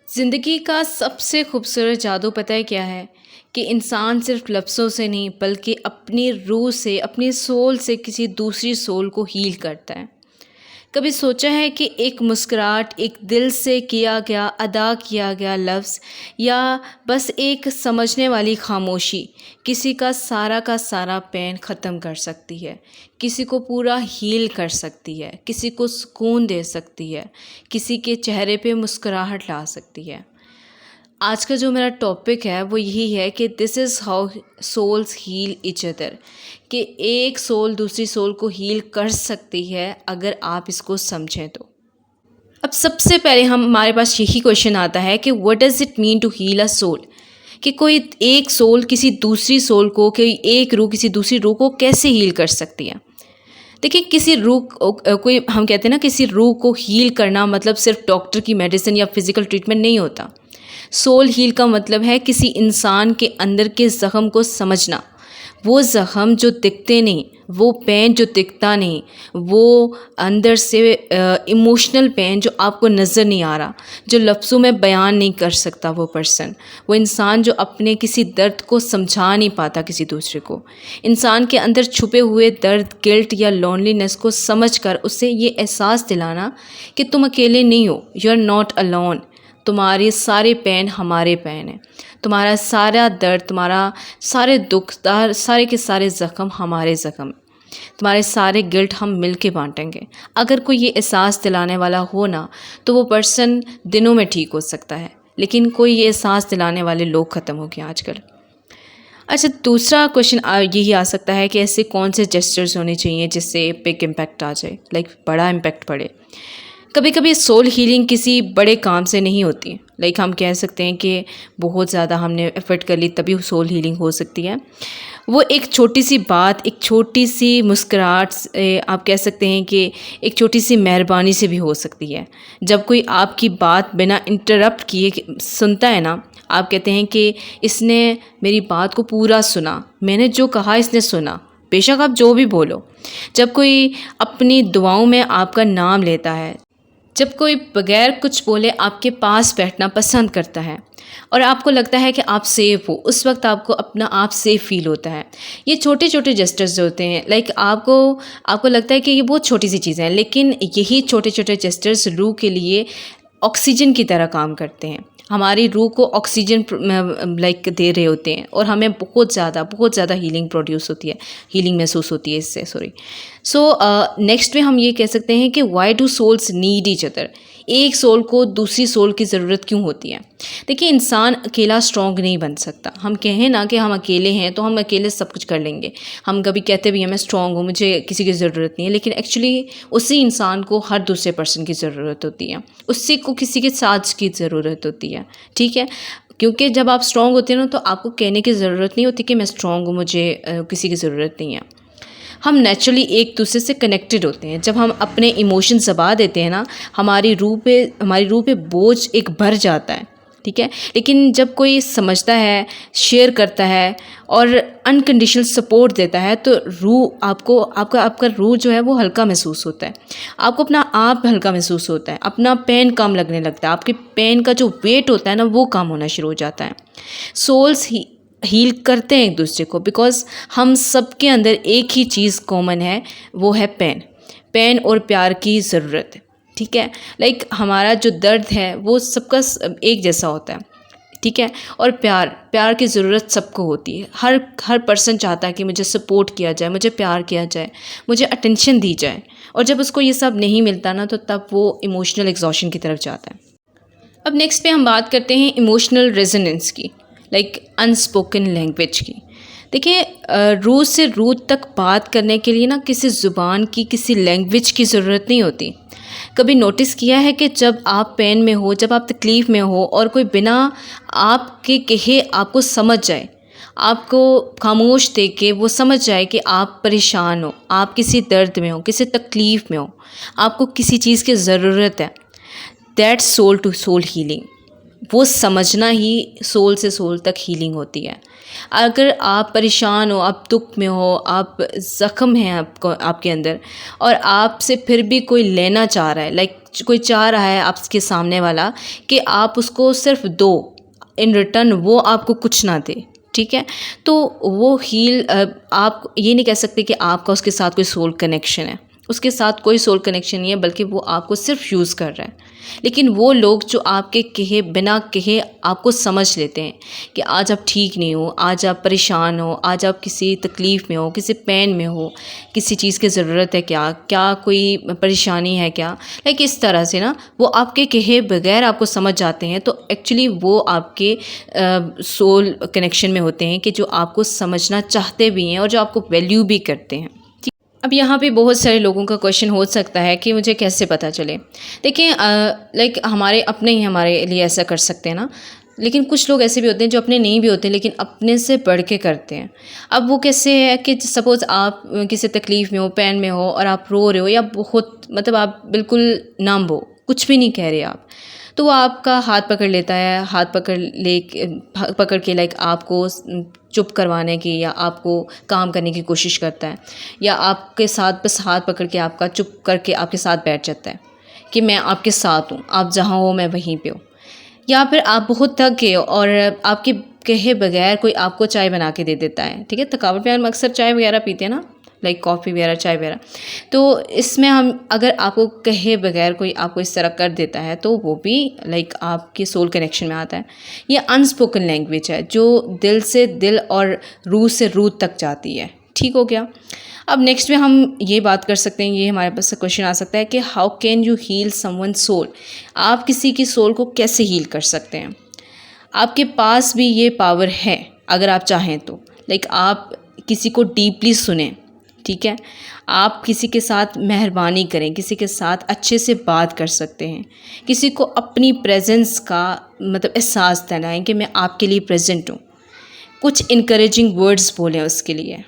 ज़िंदगी का सबसे खूबसूरत जादू पता है क्या है? कि इंसान सिर्फ लफ्ज़ों से नहीं बल्कि अपनी रूह से, अपनी सोल से किसी दूसरी सोल को हील करता है। कभी सोचा है कि एक मुस्कुराहट, एक दिल से किया गया, अदा किया गया लफ्ज़ या बस एक समझने वाली खामोशी किसी का सारा पेन ख़त्म कर सकती है, किसी को पूरा हील कर सकती है, किसी को सुकून दे सकती है, किसी के चेहरे पे मुस्कुराहट ला सकती है। आज का जो मेरा टॉपिक है वो यही है कि this is how souls heal each other, कि एक सोल दूसरी सोल को हील कर सकती है अगर आप इसको समझें तो। अब सबसे पहले हमारे पास यही क्वेश्चन आता है कि what does it mean to heal a soul, कि कोई एक सोल किसी दूसरी सोल को, कोई एक रूह किसी दूसरी रूह को कैसे हील कर सकती है। देखिए, किसी कोई हम कहते हैं ना, किसी रूह को हील करना मतलब सिर्फ डॉक्टर की मेडिसिन या फिज़िकल ट्रीटमेंट नहीं होता। सोल हील का मतलब है किसी इंसान के अंदर के ज़ख़म को समझना। वो ज़ख़म जो दिखते नहीं, वो पेन जो दिखता नहीं, वो अंदर से इमोशनल पेन जो आपको नज़र नहीं आ रहा, जो लफ्ज़ों में बयान नहीं कर सकता वो पर्सन, वो इंसान जो अपने किसी दर्द को समझा नहीं पाता किसी दूसरे को। इंसान के अंदर छुपे हुए दर्द, गिल्ट या लोनलीनेस को समझकर उसे ये एहसास दिलाना कि तुम अकेले नहीं हो, यू आर नॉट अलोन। तुम्हारे सारे पेन हमारे पेन हैं, तुम्हारा सारा दर्द, तुम्हारा सारे दुख, सारे के सारे ज़ख़म हमारे ज़ख़म, तुम्हारे सारे गिल्ट हम मिल के बाँटेंगे। अगर कोई ये एहसास दिलाने वाला हो ना, तो वो पर्सन दिनों में ठीक हो सकता है, लेकिन कोई ये एहसास दिलाने वाले लोग ख़त्म हो गए आजकल। अच्छा, दूसरा क्वेश्चन यही आ सकता है कि ऐसे कौन से जेस्चर्स होने चाहिए जिससे बिग इम्पैक्ट आ जाए, लाइक बड़ा इम्पैक्ट पड़े। कभी कभी सोल हीलिंग किसी बड़े काम से नहीं होती, लाइक हम कह सकते हैं कि बहुत ज़्यादा हमने एफर्ट कर ली तभी सोल हीलिंग हो सकती है। वो एक छोटी सी बात, एक छोटी सी मुस्कुराहट आप कह सकते हैं कि एक छोटी सी मेहरबानी से भी हो सकती है। जब कोई आपकी बात बिना इंटरप्ट किए सुनता है ना, आप कहते हैं कि इसने मेरी बात को पूरा सुना, मैंने जो कहा इसने सुना, बेशक आप जो भी बोलो। जब कोई अपनी दुआओं में आपका नाम लेता है, जब कोई बगैर कुछ बोले आपके पास बैठना पसंद करता है और आपको लगता है कि आप सेफ़ हो, उस वक्त आपको अपना आप सेफ़ फील होता है। ये छोटे छोटे जेस्चर्स जो होते हैं, लाइक आपको लगता है कि ये बहुत छोटी सी चीज़ें हैं, लेकिन यही छोटे छोटे जेस्चर्स रूह के लिए ऑक्सीजन की तरह काम करते हैं। हमारी रूह को ऑक्सीजन लाइक दे रहे होते हैं और हमें बहुत ज़्यादा हीलिंग प्रोड्यूस होती है, हीलिंग महसूस होती है इससे, सॉरी। नेक्स्ट में हम ये कह सकते हैं कि why do souls need each other. एक सोल को दूसरी सोल की ज़रूरत क्यों होती है। देखिए, इंसान अकेला स्ट्रॉन्ग नहीं बन सकता। हम कहें ना कि हम अकेले हैं तो हम अकेले सब कुछ कर लेंगे, हम कभी कहते भी हैं मैं स्ट्रॉन्ग हूँ, मुझे किसी की ज़रूरत नहीं है, लेकिन एक्चुअली उसी इंसान को हर दूसरे पर्सन की ज़रूरत होती है, उससे को किसी के साथ की ज़रूरत होती है, ठीक है। क्योंकि जब आप स्ट्रॉन्ग होते हैं ना, तो आपको कहने की ज़रूरत नहीं होती कि मैं स्ट्रॉन्ग हूँ, मुझे किसी की ज़रूरत नहीं है। हम नेचुरली एक दूसरे से कनेक्टेड होते हैं। जब हम अपने इमोशन दबा देते हैं ना, हमारी रूह पे बोझ एक भर जाता है, ठीक है। लेकिन जब कोई समझता है, शेयर करता है और अनकंडीशनल सपोर्ट देता है, तो रूह आपका रूह जो है वो हल्का महसूस होता है, आपको अपना आप हल्का महसूस होता है, अपना पेन कम लगने लगता है, आपके पेन का जो वेट होता है ना वो कम होना शुरू हो जाता है। सोल्स ही हील करते हैं एक दूसरे को, बिकॉज़ हम सबके अंदर एक ही चीज़ कॉमन है, वो है पेन और प्यार की ज़रूरत, ठीक है। लाइक हमारा जो दर्द है वो सबका एक जैसा होता है, ठीक है। और प्यार की ज़रूरत सबको होती है। हर पर्सन चाहता है कि मुझे सपोर्ट किया जाए, मुझे प्यार किया जाए, मुझे अटेंशन दी जाए, और जब उसको ये सब नहीं मिलता ना, तो तब वो इमोशनल एग्जॉशन की तरफ जाता है। अब नेक्स्ट पे हम बात करते हैं इमोशनल रेजोनेंस की, लाइक अनस्पोकन लैंग्वेज की। देखिए, रूह से रूह तक बात करने के लिए ना किसी ज़ुबान की, किसी लैंग्वेज की ज़रूरत नहीं होती। कभी नोटिस किया है कि जब आप पेन में हो, जब आप तकलीफ़ में हो और कोई बिना आपके कहे आपको समझ जाए, आपको खामोश देख के वो समझ जाए कि आप परेशान हो, आप किसी दर्द में हो, किसी तकलीफ़ में हो, आपको किसी चीज़ की ज़रूरत है, that's soul to soul healing. वो समझना ही सोल से सोल तक हीलिंग होती है। अगर आप परेशान हो, आप दुख में हो, आप ज़ख्म हैं आपको आपके अंदर, और आपसे फिर भी कोई लेना चाह रहा है, लाइक कोई चाह रहा है आपके सामने वाला कि आप उसको सिर्फ दो, इन रिटर्न वो आपको कुछ ना दे, ठीक है, तो वो आप ये नहीं कह सकते कि आपका उसके साथ कोई सोल कनेक्शन है। उसके साथ कोई सोल कनेक्शन नहीं है, बल्कि वो आपको सिर्फ यूज़ कर रहा है। लेकिन वो लोग जो आपके कहे बिना कहे आपको समझ लेते हैं कि आज आप ठीक नहीं हो, आज आप परेशान हो, आज आप किसी तकलीफ़ में हो, किसी पेन में हो, किसी चीज़ की ज़रूरत है, क्या क्या कोई परेशानी है क्या, लाइक इस तरह से ना वो आपके कहे बगैर आपको समझ जाते हैं। तो एक्चुअली वो आपके सोल कनेक्शन में होते हैं कि जो आपको समझना चाहते भी हैं और जो आपको वैल्यू भी करते हैं। अब यहाँ पे बहुत सारे लोगों का क्वेश्चन हो सकता है कि मुझे कैसे पता चले। देखिए, लाइक हमारे अपने ही हमारे लिए ऐसा कर सकते हैं ना, लेकिन कुछ लोग ऐसे भी होते हैं जो अपने नहीं भी होते लेकिन अपने से बढ़ के करते हैं। अब वो कैसे है कि सपोज़ आप किसी तकलीफ़ में हो, पेन में हो, और आप रो रहे हो, या बहुत मतलब आप बिल्कुल नम हो, कुछ भी नहीं कह रहे आप, तो वो आपका हाथ पकड़ लेता है, हाथ पकड़ के लाइक आपको चुप करवाने की या आपको काम करने की कोशिश करता है, या आपके साथ बस हाथ पकड़ के आपका चुप करके आपके साथ बैठ जाता है कि मैं आपके साथ हूँ, आप जहाँ हो मैं वहीं पे हूँ। या फिर आप बहुत थक गए हो और आपके कहे बगैर कोई आपको चाय बना के दे देता है, ठीक है, थकावट में हम अक्सर चाय वगैरह पीते हैं ना, लाइक कॉफ़ी वगैरह, चाय वगैरह। तो इसमें हम अगर आपको कहे बगैर कोई आपको इस तरह कर देता है तो वो भी लाइक आपके सोल कनेक्शन में आता है। ये अनस्पोकन लैंग्वेज है जो दिल से दिल और रूह से रूह तक जाती है, ठीक हो गया। अब नेक्स्ट में हम ये बात कर सकते हैं, ये हमारे पास क्वेश्चन आ सकता है कि how can you heal someone soul. आप किसी की सोल को कैसे हील कर सकते हैं? आपके पास भी ये पावर है अगर आप चाहें तो। लाइक आप किसी को डीपली सुने, ठीक है, आप किसी के साथ मेहरबानी करें, किसी के साथ अच्छे से बात कर सकते हैं, किसी को अपनी प्रेजेंस का मतलब एहसास दिलाएं कि मैं आपके लिए प्रेजेंट हूँ। कुछ इनकरेजिंग वर्ड्स बोलें उसके लिए,